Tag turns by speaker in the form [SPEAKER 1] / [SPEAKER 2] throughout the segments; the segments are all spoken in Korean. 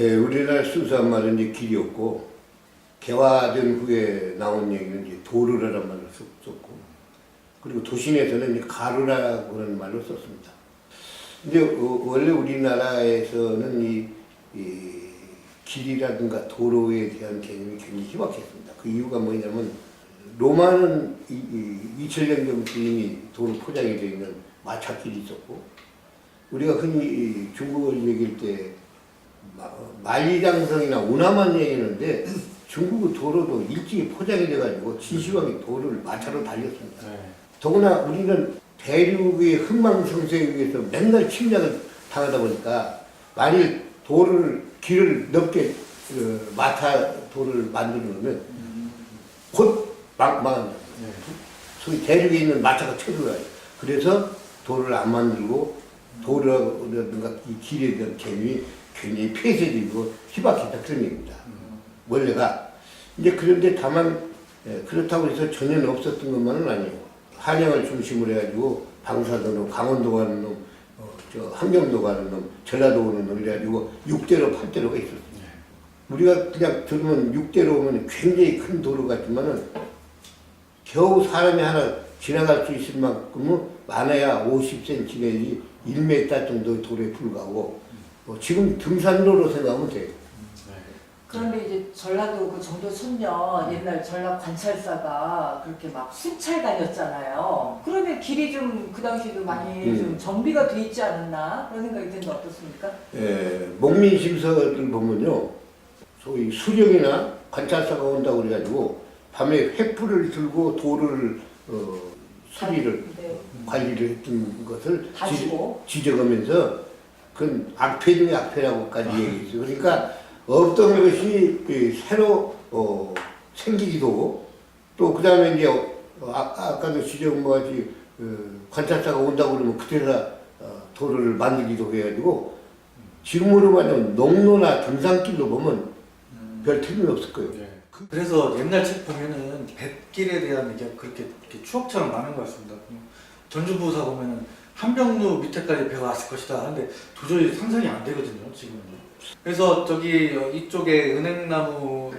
[SPEAKER 1] 예, 우리나라 순수한 말은 이제 길이 없고, 개화된 후에 나온 얘기는 이제 도르라는 말을 썼고, 그리고 도심에서는 이제 가루라고 하는 말로 썼습니다. 근데 원래 우리나라에서는 이 길이라든가 도로에 대한 개념이 굉장히 희박했습니다. 그 이유가 뭐냐면, 로마는 2000년 전부터 이미 도로 포장이 되어 있는 마차길이 있었고, 우리가 흔히 중국어를 얘기할 때 만리장성이나 운하만 얘기하는데 중국의 도로도 일찍이 포장이 돼가지고 진시황이 도로를 마차로 달렸습니다. 더구나 우리는 대륙의 흥망성쇠에 의해서 맨날 침략을 당하다 보니까 만일 길을 넓게 마차 도로를 만들어놓으면 곧 망한다. 소위 대륙에 있는 마차가 쳐들어가요. 그래서 도로를 안 만들고 도로라든가 이 길에 대한 개념이 굉장히 폐쇄적이고 희박했다 그런 얘기입니다. 원래가. 이제 그런데 다만 그렇다고 해서 전혀 없었던 것만은 아니에요. 한양을 중심으로 해가지고 방사도로 강원도 가는 놈, 함경도 가는 놈, 전라도 오는 놈 이래가지고 6대로 8대로가 있었어요. 우리가 그냥 들으면 6대로 오면 굉장히 큰 도로 같지만은 겨우 사람이 하나 지나갈 수 있을 만큼은 많아야 50cm 내지 1m 정도의 도로에 불과하고 지금 등산로로 생각하면 돼요.
[SPEAKER 2] 그런데 이제 전라도 그 정도 천년 옛날 전라 관찰사가 그렇게 막 순찰 다녔잖아요. 그러면 길이 좀 그 당시에도 많이 좀 정비가 돼 있지 않았나 그런 생각이 드는데 어떻습니까?
[SPEAKER 1] 예, 목민심서를 보면요, 소위 수령이나 관찰사가 온다고 그래가지고 밤에 횃불을 들고 도로를 수리를 관리를 했던 것을 지적하면서 그건 악패 중에 악패라고까지 얘기했어요. 그러니까 어떤 것이 새로 생기기도 하고 또 그 다음에 이제 아까도 지적한 것 같이 관찰사가 온다고 그러면 그때가 도로를 만들기도 해가지고 지금으로 말하면 농로나 등산길로 보면 별 틀림이 없을 거예요.
[SPEAKER 3] 네. 그래서 옛날 책 보면은 뱃길에 대한 얘기가 그렇게 추억처럼 많은 것 같습니다. 전주부사 보면은 함경루 밑에까지 배가 왔을 것이다 하는데 도저히 상상이 안 되거든요, 지금은. 그래서 저기 이쪽에 은행나무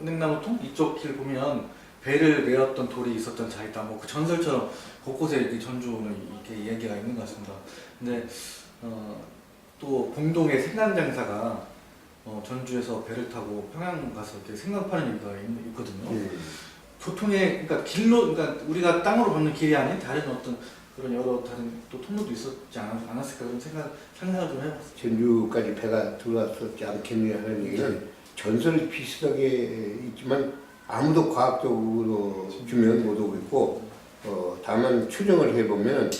[SPEAKER 3] 은행나무 통 이쪽 길 보면 배를 메었던 돌이 있었던 자리다. 뭐 그 전설처럼 곳곳에 이렇게 전주는 이렇게 얘기가 있는 것 같습니다. 근데 또 봉동의 생강장사가 전주에서 배를 타고 평양 가서 이렇게 생강 파는 얘기가 있거든요. 교통의 그러니까 그러니까 우리가 땅으로 걷는 길이 아닌 다른 어떤 그런 여러 다른 또 통로도 있었지 않았을까 그런 상상을 좀 해봤어요.
[SPEAKER 1] 전주까지 배가 들어왔었지 않겠느냐 하는 얘기는 전설 비슷하게 있지만 아무도 과학적으로 규명은 못하고 있고 다만 추정을 해보면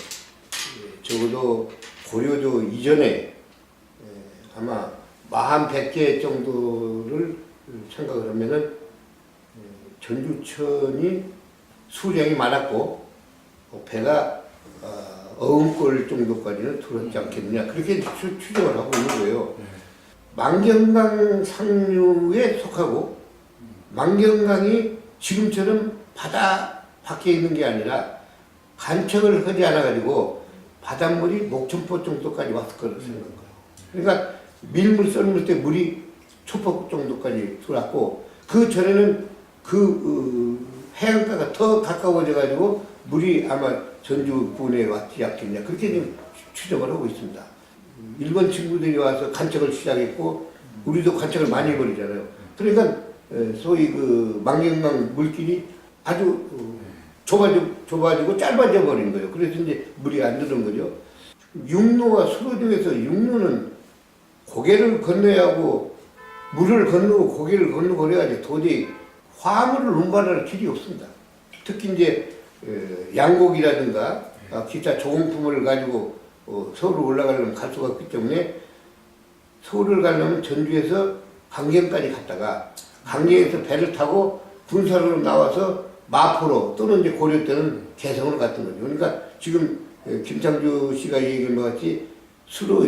[SPEAKER 1] 적어도 고려도 이전에 아마 41개 정도를 생각을 하면은 전주천이 수량이 많았고 배가 어음골 정도까지는 들었지 않겠느냐 그렇게 추정을 하고 있는 거예요. 만경강 상류에 속하고 만경강이 지금처럼 바다 밖에 있는 게 아니라 간척을 하지 않아 가지고 바닷물이 목천포 정도까지 왔을 거라고 생각해요. 그러니까 밀물 썰물 때 물이 초포 정도까지 들어왔고 그 전에는 해안가가 더 가까워져 가지고 물이 아마 전주군에 왔지 않겠냐 그렇게 좀 추정을 하고 있습니다. 일본 친구들이 와서 간척을 시작했고 우리도 간척을 많이 해버리잖아요. 그러니까 소위 그 만경강 물길이 아주 좁아지고 짧아져 버린 거예요. 그래서 이제 물이 안 들은 거죠. 육로와 수로 중에서 육로는 고개를 건너야 하고 물을 건너고 고개를 건너고 그래야지 도저히 화물을 운반할 길이 없습니다. 특히 이제 양곡이라든가 기타 조공품을 가지고 서울로 올라가려면 갈 수가 없기 때문에 서울을 가려면 전주에서 강경까지 갔다가 강경에서 배를 타고 군사로 나와서 마포로 또는 이제 고려 때는 개성으로 갔던 거죠. 그러니까 지금 김창주 씨가 얘기한 것 같이 육로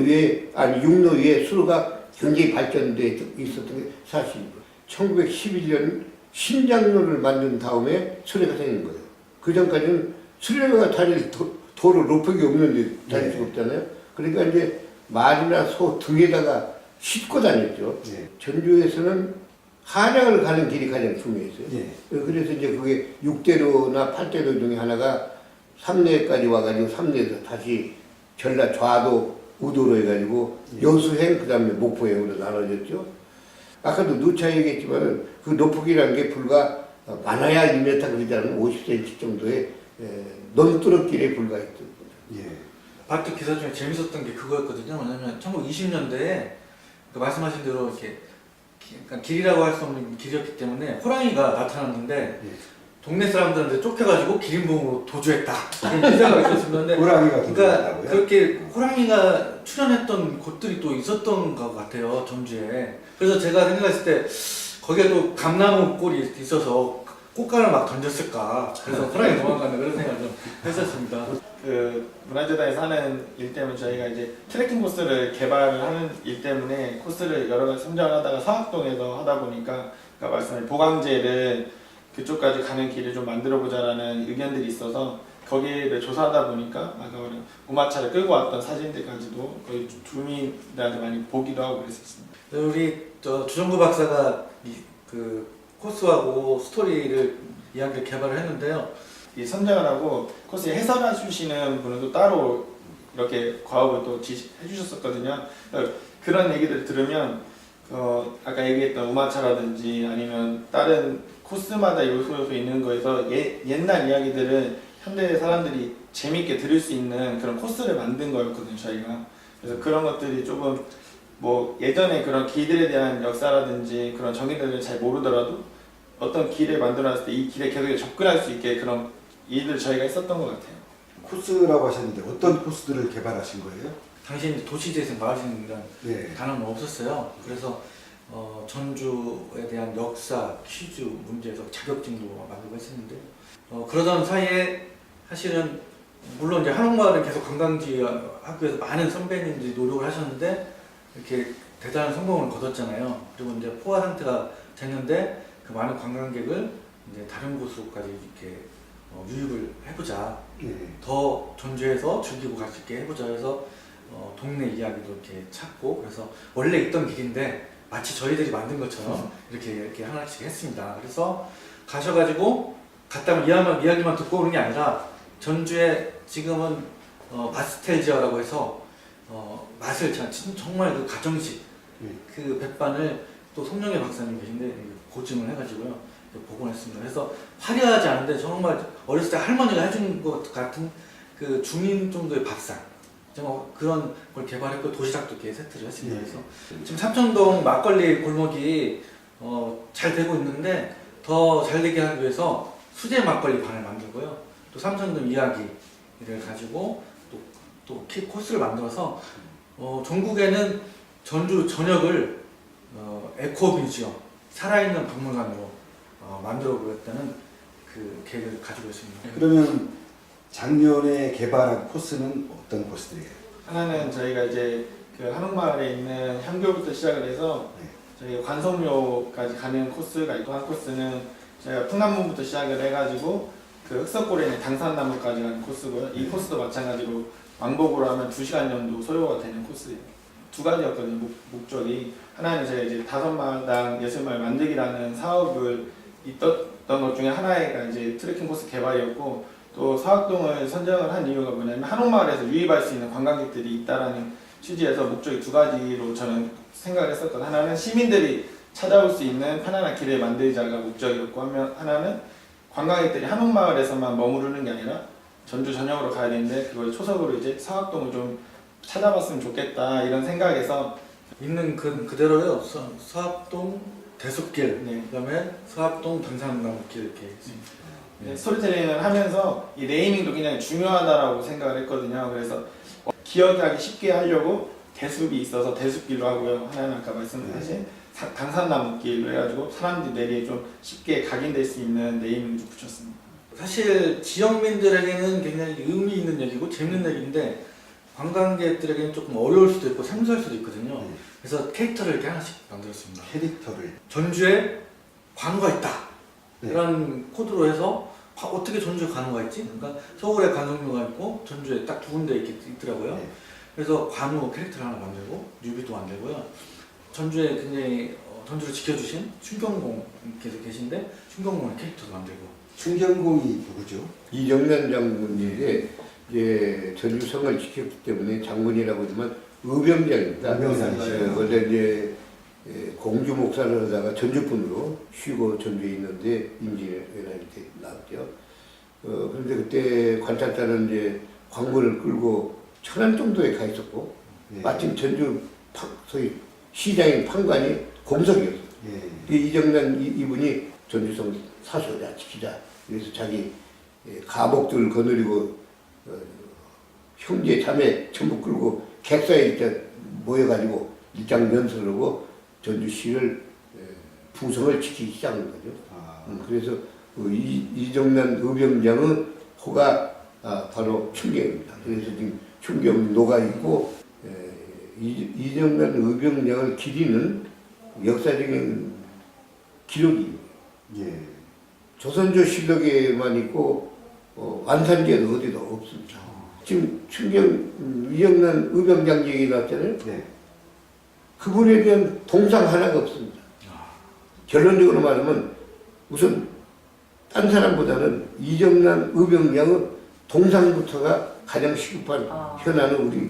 [SPEAKER 1] 위에 수로가 굉장히 발전돼 있었던 게 사실이고 1911년 신장로를 만든 다음에 수레가 생긴 거예요. 그 전까지는 수레가 다닐 도로 높은 게 없는데 다닐 수가 없잖아요. 그러니까 이제 말이나 소 등에다가 싣고 다녔죠.
[SPEAKER 4] 예.
[SPEAKER 1] 전주에서는 한양을 가는 길이 가장 중요했어요.
[SPEAKER 4] 예.
[SPEAKER 1] 그래서 이제 그게 6대로나 8대로 중에 하나가 삼내까지 와가지고 삼내에서 다시 전라 좌도 우도로 해가지고 여수행 그다음에 목포행으로 나눠졌죠. 아까도 누차 얘기했지만 그 노폭이라는 게 불과 많아야 2m 그러지 않으면 50cm 정도의 논두렁길에 불과했던
[SPEAKER 4] 예.
[SPEAKER 3] 봤던 기사 중에 재밌었던 게 그거였거든요. 왜냐면 1920년대에 그 말씀하신 대로 이렇게 그러니까 길이라고 할 수 없는 길이었기 때문에 호랑이가 나타났는데
[SPEAKER 4] 예.
[SPEAKER 3] 동네 사람들한테 쫓겨가지고 기린봉으로 도주했다. 그런 기사가 있었는데
[SPEAKER 4] 호랑이가
[SPEAKER 3] 그러니까
[SPEAKER 4] 도주했다고요?
[SPEAKER 3] 그렇게 호랑이가 출연했던 곳들이 또 있었던 것 같아요, 전주에. 그래서 제가 생각했을 때 거기에 또 감나무 꼴이 있어서 꽃가를 막 던졌을까. 그래서 호랑이 도망간다 그런 생각을 좀 했었습니다.
[SPEAKER 5] 그 문화재단에서 하는 일 때문에 저희가 이제 트레킹 코스를 개발을 하는 일 때문에 코스를 여러 가지 선정을 하다가 사학동에서 하다 보니까 아까 말씀하신 보강제를 그쪽까지 가는 길을 좀 만들어보자라는 의견들이 있어서 거기를 조사하다 보니까 아까 말한 우마차를 끌고 왔던 사진들까지도 거의 주민들한테 많이 보기도 하고 그랬었습니다.
[SPEAKER 3] 우리 주정구 박사가 그 코스하고 스토리를 이야기를 개발을 했는데요.
[SPEAKER 5] 이 선정을 하고 코스 해설해 주시는 분은 또 따로 이렇게 과업을 또 지시해 주셨었거든요. 그런 얘기들 들으면 아까 얘기했던 우마차라든지 아니면 다른 코스마다 요소 있는 거에서 옛날 이야기들은 현대 사람들이 재미있게 들을 수 있는 그런 코스를 만든 거였거든요, 저희가. 그래서 그런 것들이 조금 뭐 예전에 그런 길들에 대한 역사라든지 그런 정의들을 잘 모르더라도 어떤 길을 만들어놨을 때 이 길에 계속 접근할 수 있게 그런 일을 저희가 했었던 것 같아요.
[SPEAKER 4] 코스라고 하셨는데 어떤 코스들을 개발하신 거예요?
[SPEAKER 3] 당시 이제 도시재생 마을생이라는
[SPEAKER 4] 예.
[SPEAKER 3] 단어는 없었어요. 그래서 전주에 대한 역사, 퀴즈 문제에서 자격증도 만들고 했었는데 그러던 사이에 사실은 물론 이제 한옥마을은 계속 관광지 하기 위해서 많은 선배님들이 노력을 하셨는데 이렇게 대단한 성공을 거뒀잖아요. 그리고 이제 포화 상태가 됐는데 그 많은 관광객을 이제 다른 곳으로까지 이렇게 유입을 해보자.
[SPEAKER 4] 예.
[SPEAKER 3] 더 전주에서 즐기고 갈 수 있게 해보자 해서 동네 이야기도 이렇게 찾고 그래서 원래 있던 길인데 마치 저희들이 만든 것처럼 이렇게 하나씩 했습니다. 그래서 가셔가지고 갔다면 이야기만 듣고 오는 게 아니라 전주에 지금은 바스텔지어라고 해서 맛을 정말 그 가정식 그 백반을 또 송영애 박사님 계신데 고증을 해가지고요 복원했습니다. 그래서 화려하지 않은데 정말 어렸을 때 할머니가 해준 것 같은 그 중인 정도의 밥상 정말 그런 걸 개발했고 도시락도 이렇게 세트를 했습니다. 그래서 지금 삼천동 막걸리 골목이 잘 되고 있는데 더 잘 되게 하기 위해서 수제 막걸리 반을 만들고요. 또 삼천동 이야기를 가지고 또 코스를 만들어서 전국에는 전주 전역을 에코 뮤지엄 살아있는 박물관으로 만들어 보겠다는 그 계획을 가지고 있습니다.
[SPEAKER 4] 그러면 작년에 개발한 코스는 어떤 코스들이에요?
[SPEAKER 5] 하나는 저희가 이제 그 한옥마을에 있는 향교부터 시작을 해서 저희 관성묘까지 가는 코스가 있고 한 코스는 저희가 풍남문부터 시작을 해가지고 그 흑석골에 있는 당산나무까지 가는 코스고요. 이 코스도 마찬가지로 왕복으로 하면 2시간 정도 소요가 되는 코스예요. 두 가지였거든요, 목적이. 하나는 저희가 이제 5마당 예술마을 만들기라는 사업을 있었던 것 중에 하나가 이제 트레킹 코스 개발이었고 또 사학동을 선정을 한 이유가 뭐냐면 한옥마을에서 유입할 수 있는 관광객들이 있다라는 취지에서 목적이 두 가지로 저는 생각을 했었거든요. 하나는 시민들이 찾아올 수 있는 편안한 길을 만들자가 목적이었고 하나는 관광객들이 한옥마을에서만 머무르는 게 아니라 전주 전역으로 가야 되는데 그걸 초석으로 이제 사학동을 좀 찾아봤으면 좋겠다 이런 생각에서
[SPEAKER 3] 있는 그대로요. 서합동 대숲길,
[SPEAKER 5] 네.
[SPEAKER 3] 그다음에 서합동 당산나무길 이렇게 있습니다.
[SPEAKER 5] 스토리텔링을 하면서 이 네이밍도 굉장히 중요하다라고 생각을 했거든요. 그래서 기억하기 쉽게 하려고 대숲이 있어서 대숲길로 하고요. 하나는 아까 말씀하신 당산나무길로 해가지고 사람들이 내리에 좀 쉽게 각인될 수 있는 네이밍을 좀 붙였습니다.
[SPEAKER 3] 사실 지역민들에게는 굉장히 의미 있는 얘기고 재밌는 얘기인데 관광객들에게는 조금 어려울 수도 있고 생소할 수도 있거든요. 그래서 캐릭터를 이렇게 하나씩 만들었습니다.
[SPEAKER 4] 캐릭터를.
[SPEAKER 3] 전주에 관우가 있다.
[SPEAKER 4] 네.
[SPEAKER 3] 이런 코드로 해서 어떻게 전주에 관우가 있지? 그러니까 서울에 관성묘가 있고 전주에 딱 두 군데 이렇게 있더라고요.
[SPEAKER 4] 네.
[SPEAKER 3] 그래서 관우 캐릭터를 하나 만들고 뮤비도 만들고요. 전주에 굉장히 전주를 지켜주신 춘경공께서 계신데 춘경공의 캐릭터도 만들고.
[SPEAKER 4] 충경공이 누구죠?
[SPEAKER 1] 이정난 장군인데 이제 전주성을 지켰기 때문에 장군이라고 하지만 의병장입니다.
[SPEAKER 4] 의병장이시죠.
[SPEAKER 1] 원래 이제 공주 목사를 하다가 전주분으로 쉬고 전주에 있는데 임진왜란이 때 나왔죠. 그런데 그때 관찰사는 이제 광군을 끌고 천안 정도에 가 있었고
[SPEAKER 4] 네.
[SPEAKER 1] 마침 전주 소위 시장인 판관이 공석이었어요.
[SPEAKER 4] 예.
[SPEAKER 1] 이정난 이분이 전주성 사수자 지키자. 그래서 자기 가복들 거느리고 형제 자매 전부 끌고 객사에 일단 모여가지고 일장 연설하고 전주시를 부성을 지키기 시작한 거죠.
[SPEAKER 4] 아,
[SPEAKER 1] 그래서 이정난 의병장의 호가 바로 춘경입니다. 그래서 지금 춘경 노가 있고 이정난 의병장을 기리는 역사적인 기록이
[SPEAKER 4] 예.
[SPEAKER 1] 조선조 실록에만 있고 완산지에는 어디도 없습니다. 지금 춘경 이정난 의병장 얘기 나왔잖아요.
[SPEAKER 4] 네.
[SPEAKER 1] 그분에 대한 동상 하나가 없습니다. 결론적으로 말하면 우선 딴 사람보다는 이정난 의병장의 동상부터가 가장 시급한 현안은 우리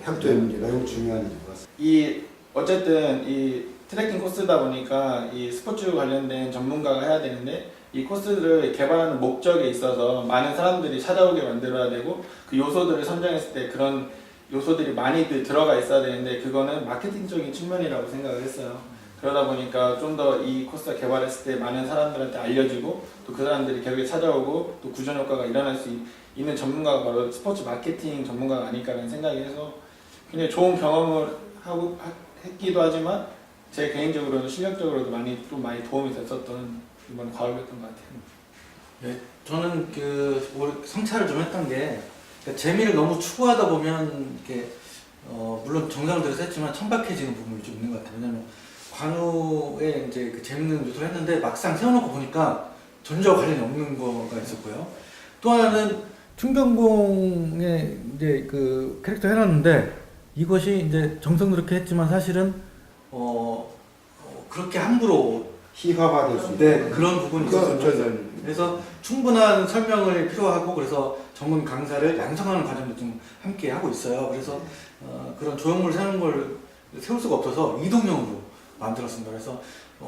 [SPEAKER 1] 향토의 문제다.
[SPEAKER 4] 매우 중요한 일인 것 같습니다.
[SPEAKER 5] 이 어쨌든 이 트레킹 코스다 보니까 이 스포츠 관련된 전문가가 해야 되는데 이 코스를 개발하는 목적에 있어서 많은 사람들이 찾아오게 만들어야 되고 그 요소들을 선정했을 때 그런 요소들이 많이 들어가 있어야 되는데 그거는 마케팅적인 측면이라고 생각을 했어요. 그러다 보니까 좀 더 이 코스를 개발했을 때 많은 사람들한테 알려지고 또 그 사람들이 결국에 찾아오고 또 구전 효과가 일어날 수 있는 전문가가 바로 스포츠 마케팅 전문가가 아닐까라는 생각이 해서 굉장히 좋은 경험을 했기도 하지만 제 개인적으로는 실력적으로도 많이 도움이 됐었던 이번 과업이었던 것 같아요.
[SPEAKER 3] 네, 저는 올해 성찰을 좀 했던 게 그러니까 재미를 너무 추구하다 보면 이렇게 물론 정상을 들여서 했지만 천박해지는 부분이 좀 있는 것 같아요. 왜냐면 관우에 이제 그 재밌는 요소를 했는데 막상 세워놓고 보니까 전주와 관련이 없는 거가 있었고요. 또 하나는 춘경공에 이제 그 캐릭터 해놨는데 이것이 이제 정성 들게 했지만 사실은 그렇게 함부로
[SPEAKER 4] 희화화될 수
[SPEAKER 3] 네,
[SPEAKER 4] 있는
[SPEAKER 3] 그런 부분이 있었어요. 그래서 충분한 설명을 필요하고 그래서 전문 강사를 양성하는 과정도 좀 함께 하고 있어요. 그래서 그런 조형물 세울 수가 없어서 이동형으로 만들었습니다. 그래서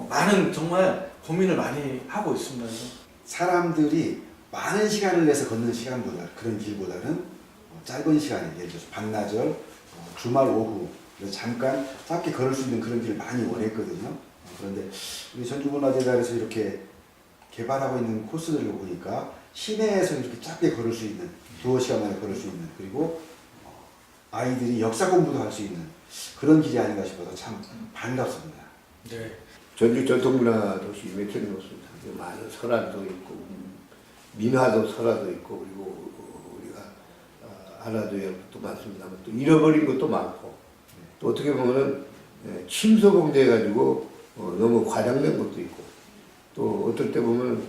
[SPEAKER 3] 많은 정말 고민을 많이 하고 있습니다. 그래서
[SPEAKER 4] 사람들이 많은 시간을 내서 걷는 시간보다 그런 길보다는 짧은 시간에 예를 들어서 반나절, 주말 오후 잠깐 짧게 걸을 수 있는 그런 길을 많이 원했거든요. 그런데 우리 전주문화재단에서 이렇게 개발하고 있는 코스들을 보니까 시내에서 이렇게 짧게 걸을 수 있는 두어 시간 만에 걸을 수 있는 그리고 아이들이 역사 공부도 할 수 있는 그런 길이 아닌가 싶어서 참 반갑습니다.
[SPEAKER 3] 네.
[SPEAKER 1] 전주 전통문화 도시 매천이 높습니다. 많은 설화도 있고 민화도 설화도 있고 그리고 우리가 알아둬야 할 것도 많습니다. 또 잃어버린 것도 많고 또 어떻게 보면은 침소봉돼 가지고 너무 과장된 것도 있고 또 어떨 때 보면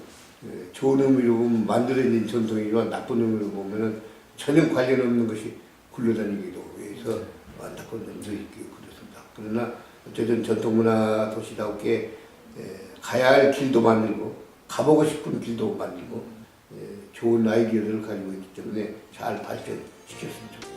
[SPEAKER 1] 좋은 의미로 보면 만들어진 전통이지만 나쁜 의미로 보면은 전혀 관련 없는 것이 굴러다니기도 해서 안타까운 점도 있고 그렇습니다. 그러나 어쨌든 전통문화 도시답게 가야 할 길도 만들고 가보고 싶은 길도 만들고 좋은 아이디어를 가지고 있기 때문에 잘 발전시켰으면 좋겠습니다.